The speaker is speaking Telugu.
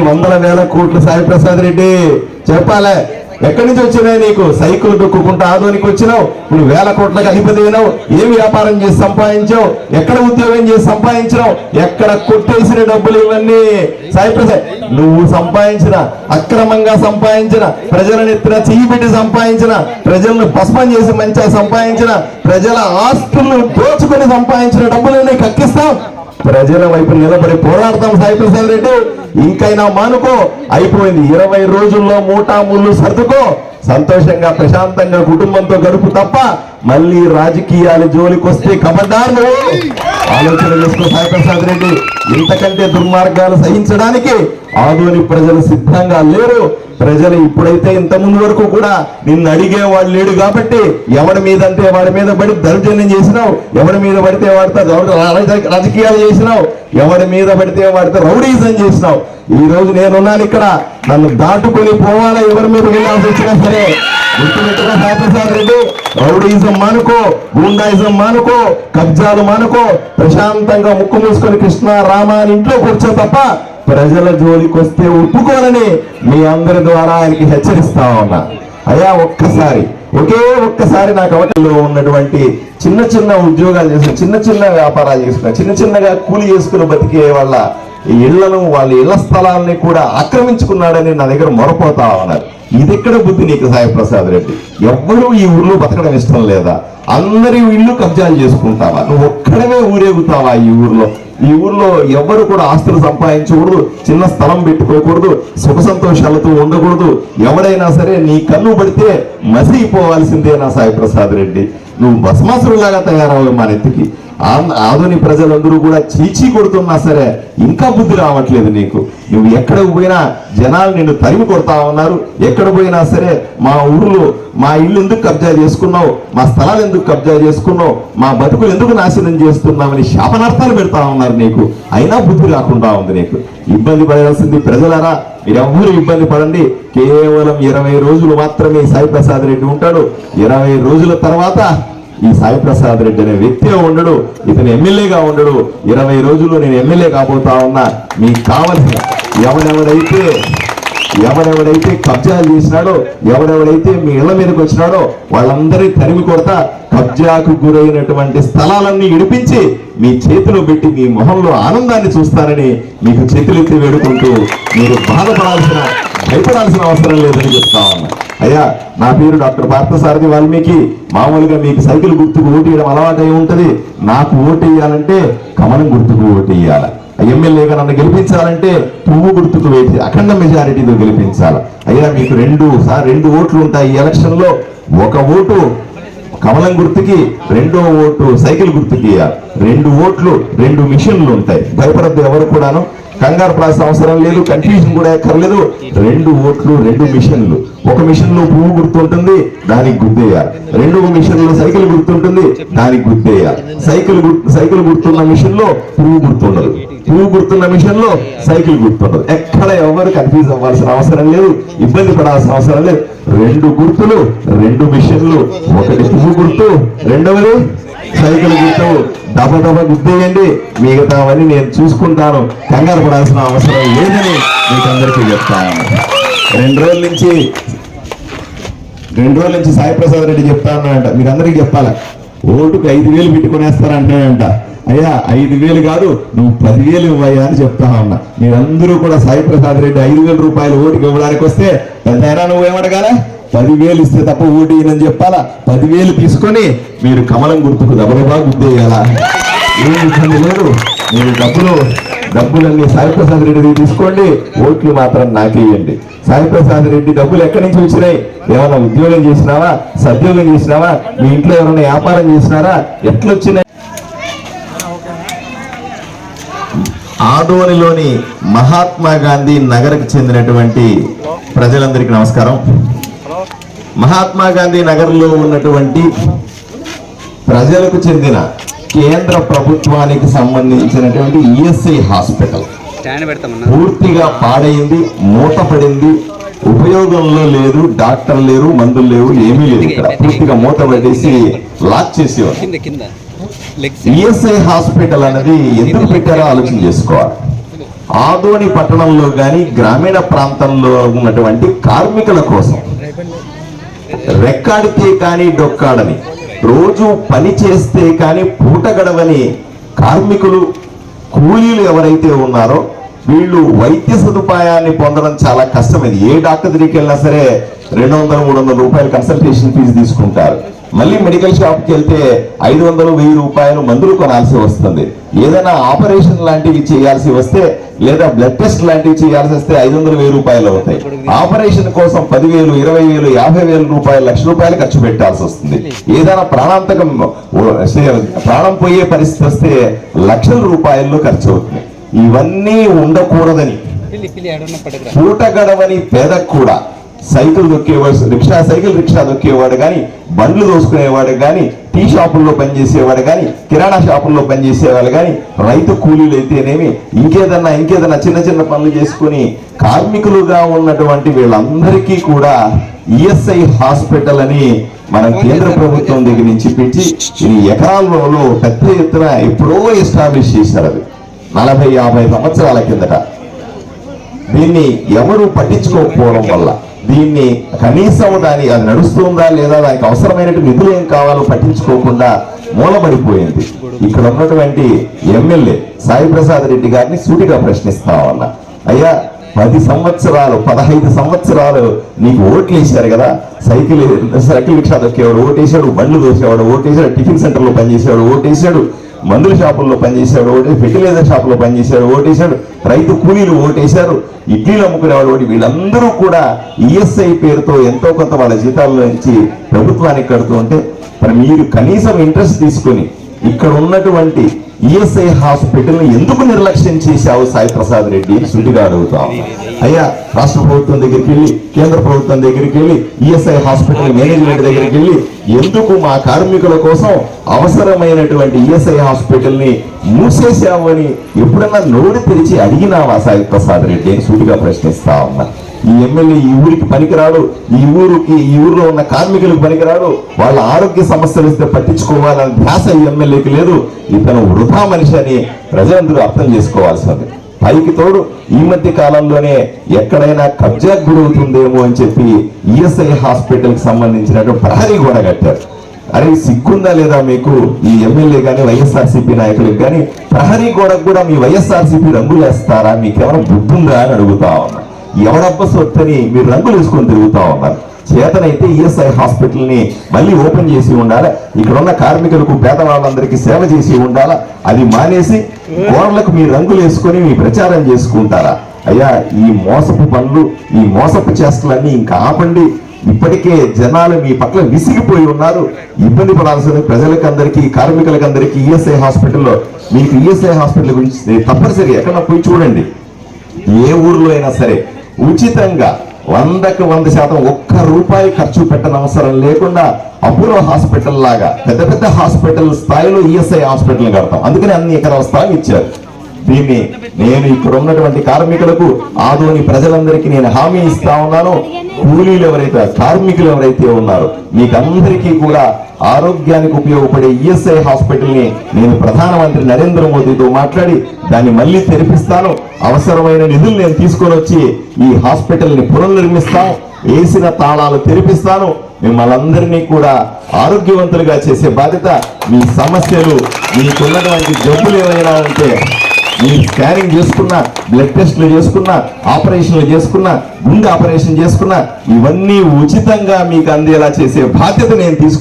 వందల వేల కోట్లు సాయి ప్రసాద్ రెడ్డి చెప్పాలే. ఎక్కడి నుంచి వచ్చినాయి నీకు? సైకిల్ దొక్కుకుంటా ఆదోనికి వచ్చినావు, నువ్వు వేల కోట్లకు అధిపతి అయినావు. ఏం వ్యాపారం చేసి సంపాదించావు? ఎక్కడ ఉద్యోగం చేసి సంపాదించినావు? ఎక్కడ కొట్టేసిన డబ్బులు ఇవన్నీ సాయి ప్రసాద్? నువ్వు సంపాదించిన, అక్రమంగా సంపాదించిన, ప్రజలను ఎత్తున చెయ్యి పెట్టి సంపాదించిన, ప్రజలను భస్మం చేసి మంచిగా సంపాదించిన, ప్రజల ఆస్తులను దోచుకొని సంపాదించిన డబ్బులు కక్కిస్తాం. ప్రజల వైపు నిలబడి పోరాడతాం సాయి ప్రసాద్ రెడ్డి. ఇంకైనా మానుకో, అయిపోయింది. 20 రోజుల్లో మూటా ముళ్ళు సర్దుకో, సంతోషంగా ప్రశాంతంగా కుటుంబంతో గడుపు తప్ప మళ్ళీ రాజకీయాలు జోలికి వస్తే ఖబర్దార్ నువ్వు ఆలోచన చేసుకో సాయి ప్రసాద్ రెడ్డి. ఇంతకంటే దుర్మార్గాలు సహించడానికి ఆదోని ప్రజలు సిద్ధంగా లేరు. ప్రజలు ఇప్పుడైతే ఇంత ముందు వరకు కూడా నిన్ను అడిగేవాడు లేడు కాబట్టి ఎవడి మీద అంటే వాడి మీద పడి దౌర్జన్యం చేసినావు, ఎవడి మీద పడితే వాడితో రాజకీయాలు చేసినావు, ఎవడి మీద పడితే వాడితో రౌడీజం చేసినావు. ఈ రోజు నేనున్నాను ఇక్కడ, నన్ను దాటుకొని పోవాలా ఎవరి మీద వెళ్ళాల్సి వచ్చినా సరే గుర్తుపెట్టుకో సాయి ప్రసాద్ రెడ్డి. రౌడీజం మానుకో, గూండాయిజం మానుకో, కబ్జాలు మానుకో, ప్రశాంతంగా ముక్కు మూసుకొని కృష్ణ రామ అని ఇంట్లో కూర్చో తప్ప ప్రజల జోలికి వస్తే ఒప్పుకోనని మీ అందరి ద్వారా ఆయనకి హెచ్చరిస్తా ఉన్నా. అయ్యా ఒక్కసారి, ఒకే ఒక్కసారి నాకు అవతల్లో ఉన్నటువంటి చిన్న చిన్న ఉద్యోగాలు చేసుకుని, చిన్న చిన్న వ్యాపారాలు చేసుకుని, చిన్న చిన్నగా కూలి చేసుకుని బతికే వాళ్ళ ఇళ్లను, వాళ్ళ ఇళ్ల స్థలాలని కూడా ఆక్రమించుకున్నాడని నా దగ్గర మొరపోతా ఉన్నారు. ఇది ఎక్కడ బుద్ధి నీకు సాయి ప్రసాద్ రెడ్డి? ఎవ్వరూ ఈ ఊర్లో బతకడం ఇష్టం లేదా? అందరి ఇల్లు కబ్జాలు చేసుకుంటావా? నువ్వు ఒక్కడమే ఊరేగుతావా ఈ ఊర్లో? ఈ ఊర్లో ఎవరు కూడా ఆస్తులు సంపాదించకూడదు, చిన్న స్థలం పెట్టుకోకూడదు, సుఖ సంతోషాలతో ఉండకూడదు. ఎవడైనా సరే నీ కన్ను పడితే మసిపోవాల్సిందే నా సాయి ప్రసాద్ రెడ్డి. నువ్వు భస్మాసురులాగా తయారవు మా నెత్తికి. ఆధునిక ప్రజలందరూ కూడా చీచీ కొడుతున్నా సరే ఇంకా బుద్ధి రావట్లేదు నీకు. నువ్వు ఎక్కడికి పోయినా జనాలు నిన్ను తరిమి కొడతా ఉన్నారు. ఎక్కడ పోయినా సరే మా ఊర్లో మా ఇల్లు ఎందుకు కబ్జా చేసుకున్నావు, మా స్థలాలు ఎందుకు కబ్జా చేసుకున్నావు, మా బతుకులు ఎందుకు నాశనం చేస్తున్నామని శాపనార్థాలు పెడతా ఉన్నారు నీకు. అయినా బుద్ధి రాకుండా ఉంది నీకు. ఇబ్బంది పడాల్సింది ప్రజలారా, మీరెవ్వరూ ఇబ్బంది పడండి. కేవలం 20 రోజులు మాత్రమే సాయి ప్రసాద్ రెడ్డి ఉంటాడు. 20 రోజుల తర్వాత ఈ సాయి ప్రసాద్ రెడ్డి అనే వ్యక్తి ఉండడు, ఇతను ఎమ్మెల్యేగా ఉండడు. 20 రోజుల్లో నేను ఎమ్మెల్యే కాబోతా ఉన్నా. మీకు కావలసిన ఎవడెవడైతే కబ్జాలు చేసినాడో, ఎవడెవడైతే మీ ఇళ్ల మీదకి వచ్చినాడో వాళ్ళందరి తరిమి కొడతా. కబ్జాకు గురైనటువంటి స్థలాలన్నీ ఇడిపించి మీ చేతిలో పెట్టి మీ మొహంలో ఆనందాన్ని చూస్తానని మీకు చేతులెత్తి వేడుకుంటూ మీరు భయపడాల్సిన అవసరం లేదని చెప్తా ఉన్నా. అయ్యా, నా పేరు డాక్టర్ పార్థసారథి వాల్మీకి. మామూలుగా మీకు సైకిల్ గుర్తుకు ఓటేయడం అలవాటు అయి ఉంటుంది. నాకు ఓటేయాలంటే కమలం గుర్తుకు ఓటేయాలి. ఎమ్మెల్యేగా నన్ను గెలిపించాలంటే పువ్వు గుర్తుకు వేసి అఖండ మెజారిటీతో గెలిపించాలి. అయ్యా, మీకు 2 ఓట్లు ఉంటాయి ఈ ఎలక్షన్ లో. ఒక ఓటు కమలం గుర్తుకి, 2వ ఓటు సైకిల్ గుర్తుకి ఇవ్వాలి. 2 ఓట్లు 2 మిషన్లు ఉంటాయి. భయపడద్దు ఎవరు కూడాను, కంగారు పడాల్సిన అవసరం లేదు, కన్ఫ్యూజన్ కూడా ఎక్కర్లేదు. 2 ఓట్లు 2 మిషన్లు. ఒక మిషన్ లో పువ్వు గుర్తుంటుంది, దానికి గుద్దేయాలి. 2వ మిషన్ లో సైకిల్ గుర్తుంటుంది, దానికి గుద్దేయాలి. సైకిల్ గుర్తున్న మిషన్ లో పువ్వు గుర్తుండదు, పువ్వు గుర్తున్న మిషన్ లో సైకిల్ గుర్తుండదు. ఎక్కడ ఎవరు కన్ఫ్యూజ్ అవ్వాల్సిన అవసరం లేదు, ఇబ్బంది పడాల్సిన అవసరం లేదు. 2 గుర్తులు 2 మిషన్లు, ఒకటి పువ్వు గుర్తు, 2వది సైకిల్ గుర్తు. దబదబ గుద్దేయండి, మిగతావన్నీ నేను చూసుకుంటాను, కంగారు పడాల్సిన అవసరం లేదని మీకు అందరికీ చెప్తాను. 2 రోజుల నుంచి సాయి ప్రసాద్ రెడ్డి చెప్తానంట, మీరు అందరికీ చెప్పాలా, ఓటుకు 5,000 పెట్టుకునేస్తారంటాడంట. అయ్యా, 5,000 కాదు, నువ్వు 10,000 ఇవ్వయ్యా అని చెప్తా ఉన్నా. మీరందరూ కూడా సాయి ప్రసాద్ రెడ్డి 5,000 రూపాయలు ఓటుకు ఇవ్వడానికి వస్తే పెద్దయినా నువ్వేమడగాలా, 10,000 ఇస్తే తప్ప ఓటు ఇయ్యనని చెప్పాలా. 10,000 తీసుకొని మీరు కమలం గుర్తుకు దబదబా గుద్దేయాలా. ఏం ఇబ్బంది లేదు. మీరు డబ్బులన్నీ సాయి ప్రసాద్ రెడ్డి తీసుకోండి, ఓట్లు మాత్రం నాకేయండి. సాయి ప్రసాద్ రెడ్డి డబ్బులు ఎక్కడి నుంచి వచ్చినాయి? ఏమైనా ఉద్యోగం చేసినావా, సద్యోగం చేసినావా, మీ ఇంట్లో ఎవరైనా వ్యాపారం చేసినారా, ఎట్లొచ్చినాయి? ఆదోనిలోని మహాత్మా గాంధీ నగర్కి చెందినటువంటి ప్రజలందరికీ నమస్కారం. మహాత్మా గాంధీ నగర్లో ఉన్నటువంటి ప్రజలకు చెందిన కేంద్ర ప్రభుత్వానికి సంబంధించినటువంటి ఈఎస్ఐ హాస్పిటల్ పూర్తిగా పాడైంది, మూతపడింది, ఉపయోగంలో లేదు, డాక్టర్ లేరు, మందులు లేవు, ఏమీ లేదు. ఇక్కడ పూర్తిగా మూతపడేసి లాక్ చేసేవారు. ఈఎస్ఐ హాస్పిటల్ అనేది ఎందుకు పెట్టారో ఆలోచన చేసుకోవాలి. ఆదోని పట్టణంలో కానీ గ్రామీణ ప్రాంతంలో ఉన్నటువంటి కార్మికుల కోసం రెక్కాడితే కానీ డొక్కాడని, రోజు పని చేస్తే కానీ పూట గడవని కార్మికులు, కూలీలు ఎవరైతే ఉన్నారో వీళ్ళు వైద్య సదుపాయాన్ని పొందడం చాలా కష్టం. ఇది ఏ డాక్టర్ దగ్గరికి వెళ్ళినా సరే 200-300 రూపాయలు కన్సల్టేషన్ ఫీజు తీసుకుంటారు. మళ్ళీ మెడికల్ షాప్కి వెళ్తే 500-1000 రూపాయలు మందులు కొనాల్సి వస్తుంది. ఏదైనా ఆపరేషన్ లాంటివి చేయాల్సి వస్తే లేదా బ్లడ్ టెస్ట్ లాంటివి చేయాల్సి వస్తే 500-1000 రూపాయలు అవుతాయి. ఆపరేషన్ కోసం 10,000, 20,000, 50,000 రూపాయలు, ₹1,00,000 ఖర్చు పెట్టాల్సి వస్తుంది. ఏదైనా ప్రాణం పోయే పరిస్థితి వస్తే లక్షల రూపాయల్లో ఖర్చు అవుతుంది. ఇవన్నీ ఉండకూడదని పూట గడవని పేదకు కూడా సైకిల్ దొక్కేవాడు, సైకిల్ రిక్షా దొక్కేవాడు కానీ, బండ్లు దోసుకునేవాడు కానీ, టీ షాపుల్లో పనిచేసేవాడు కానీ, కిరాణా షాపుల్లో పనిచేసేవాళ్ళు కానీ, రైతు కూలీలు అయితేనేమి, ఇంకేదన్నా చిన్న చిన్న పనులు చేసుకుని కార్మికులుగా ఉన్నటువంటి వీళ్ళందరికీ కూడా ఈఎస్ఐ హాస్పిటల్ అని మనం కేంద్ర ప్రభుత్వం దగ్గర నుంచి పెట్టి ఈ ఎకరాలలో పెద్ద ఎత్తున ఎప్పుడో ఎస్టాబ్లిష్ చేశారు. అది 40-50 సంవత్సరాల కిందట. దీన్ని ఎవరు పట్టించుకోకపోవడం వల్ల దీన్ని కనీసం అది నడుస్తుందా లేదా, దానికి అవసరమైనటువంటి నిధులు ఏం కావాలో పట్టించుకోకుండా మూలబడిపోయింది. ఇక్కడ ఉన్నటువంటి ఎమ్మెల్యే సాయి ప్రసాద్ రెడ్డి గారిని సూటిగా ప్రశ్నిస్తా ఉన్నా, అయ్యా 10 సంవత్సరాలు 15 సంవత్సరాలు నీకు ఓట్లు వేశారు కదా, సైకిల్ రిక్షా దొక్కేవాడు ఓటేశాడు, బండ్లు దోసేవాడు ఓటేశాడు, టిఫిన్ సెంటర్లో పనిచేసేవాడు ఓటేశాడు, మందుల షాపుల్లో పనిచేశాడు ఓటేసి, ఫెర్టిలైజర్ షాపులో పనిచేశాడు ఓటేశాడు, రైతు కూలీలు ఓటేశారు, ఇడ్లీలు అమ్ముకునేవాడు ఓటి, వీళ్ళందరూ కూడా ఈఎస్ఐ పేరుతో ఎంతో కొంత వాళ్ళ జీతాల్లో నుంచి ప్రభుత్వానికి కడుతూ ఉంటే మరి మీరు కనీసం ఇంట్రెస్ట్ తీసుకొని ఇక్కడ ఉన్నటువంటి ఈఎస్ఐ హాస్పిటల్ని ఎందుకు నిర్లక్ష్యం చేశావు సాయి ప్రసాద్ రెడ్డి సూటిగా అడుగుతాం. అయ్యా రాష్ట్ర ప్రభుత్వం దగ్గరికి వెళ్ళి, కేంద్ర ప్రభుత్వం దగ్గరికి వెళ్ళి, ఈఎస్ఐ హాస్పిటల్ మేనేజ్మెంట్ దగ్గరికి వెళ్ళి ఎందుకు మా కార్మికుల కోసం అవసరమైనటువంటి ఈఎస్ఐ హాస్పిటల్ని మూసేశావు అని ఎప్పుడన్నా నోరు తెరిచి అడిగినావా సాయి ప్రసాద్ రెడ్డి అని సూటిగా ప్రశ్నిస్తా ఉన్నా. ఈ ఎమ్మెల్యే ఈ ఊరికి పనికిరాడు, ఈ ఊరిలో ఉన్న కార్మికులకు పనికిరాడు, వాళ్ళ ఆరోగ్య సమస్యలు ఇస్తే పట్టించుకోవాలని ధ్యాస ఈ ఎమ్మెల్యేకి లేదు. ఇతను వృధా మనిషి అని ప్రజలందరూ అర్థం చేసుకోవాల్సింది. పైకి తోడు ఈ మధ్య కాలంలోనే ఎక్కడైనా కబ్జాకు గురవుతుందేమో అని చెప్పి ఈఎస్ఐ హాస్పిటల్ కి సంబంధించినటువంటి ప్రహరీ గోడ కట్టారు. అరే సిగ్గుందా లేదా మీకు? ఈ ఎమ్మెల్యే కానీ వైఎస్ఆర్సీపీ నాయకులకు కానీ ప్రహరీ గోడకు కూడా మీ వైఎస్ఆర్సీపీ రంగులు వేస్తారా? మీకేమైనా బుద్ధుందా అని అడుగుతా ఉన్నా. ఎవడబ్బ సొత్తని మీరు రంగులు వేసుకొని తిరుగుతా ఉన్నారు. చేతనైతే ఈఎస్ఐ హాస్పిటల్ ని మళ్ళీ ఓపెన్ చేసి ఉండాలా, ఇక్కడ ఉన్న కార్మికులకు పేదవాళ్ళందరికీ సేవ చేసి ఉండాలా. అది మానేసి గోడలకు మీ రంగులు వేసుకొని మీ ప్రచారం చేసుకుంటారా? అయ్యా ఈ మోసపు పనులు, ఈ మోసపు చేష్టలన్నీ ఇంకా ఆపండి. ఇప్పటికే జనాలు మీ పట్ల విసిగిపోయి ఉన్నారు. ఇబ్బంది పడాల్సిన ప్రజలకందరికీ, కార్మికులకందరికీ ఈఎస్ఐ హాస్పిటల్లో మీకు ఈఎస్ఐ హాస్పిటల్ గురించి తప్పనిసరి ఎక్కడన్నా పోయి చూడండి. ఏ ఊర్లో అయినా సరే ఉచితంగా 100% ₹1 ఖర్చు పెట్టనవసరం లేకుండా అపోలో హాస్పిటల్ లాగా పెద్ద హాస్పిటల్ స్థాయిలో ఈఎస్ఐ హాస్పిటల్ కడతాం. అందుకని అన్ని ఎకరాల స్థాయి ఇచ్చారు. దీన్ని నేను ఇక్కడ ఉన్నటువంటి కార్మికులకు, ఆదోని ప్రజలందరికీ నేను హామీ ఇస్తా ఉన్నాను. కూలీలు ఎవరైతే, కార్మికులు ఎవరైతే ఉన్నారో మీకందరికీ కూడా ఆరోగ్యానికి ఉపయోగపడే ఈఎస్ఐ హాస్పిటల్ ని నేను ప్రధానమంత్రి నరేంద్ర మోదీతో మాట్లాడి దాన్ని మళ్ళీ తెరిపిస్తాను. అవసరమైన నిధులు నేను తీసుకొని వచ్చి ఈ హాస్పిటల్ ని పునర్నిర్మిస్తాం. వేసిన తాళాలు తెరిపిస్తాను. మిమ్మల్ని అందరినీ కూడా ఆరోగ్యవంతులుగా చేసే బాధ్యత. మీ సమస్యలు, మీకున్నటువంటి జబ్బులు ఏమైనా ఉంటే మీరు స్కానింగ్ చేసుకున్నా, బ్లడ్ టెస్ట్లు చేసుకున్నా, ఆపరేషన్లు చేసుకున్నా, గుండె ఆపరేషన్ చేసుకున్నా ఇవన్నీ ఉచితంగా మీకు అందేలా చేసే బాధ్యత నేను తీసుకున్నాను.